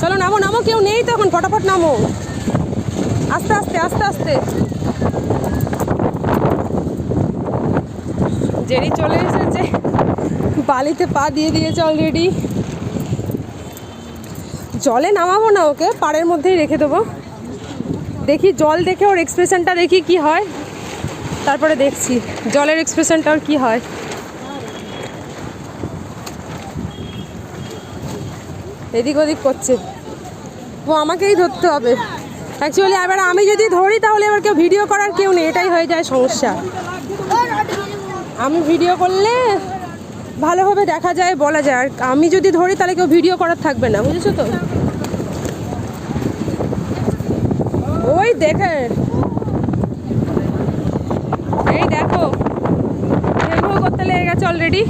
চলো নামো নামো, কেউ নেই তো এখন, ফটাফট নামো, আস্তে আস্তে আস্তে আস্তে। জেরি চলে এসেছে, বালিতে পা দিয়ে দিয়েছে অলরেডি। জলে নামাবো না ওকে, পাড়ের মধ্যেই রেখে দেবো। দেখি জল দেখে ওর এক্সপ্রেশনটা দেখি কি হয়, তারপরে দেখছি জলের এক্সপ্রেশনটা ওর কী হয়। এদিক ওদিক করছে, ও আমাকেই ধরতে হবে অ্যাকচুয়ালি। এবার আমি যদি ধরি তাহলে এবার কেউ ভিডিও করার কেউ নেই, এটাই হয়ে যায় সমস্যা। আমি ভিডিও করলে ভালোভাবে দেখা যায়, বলা যায়, আর আমি যদি ধরি তাহলে কেউ ভিডিও করার থাকবে না, বুঝেছো তো? ওই দেখে, এই দেখো, করতে লেগে গেছে অলরেডি।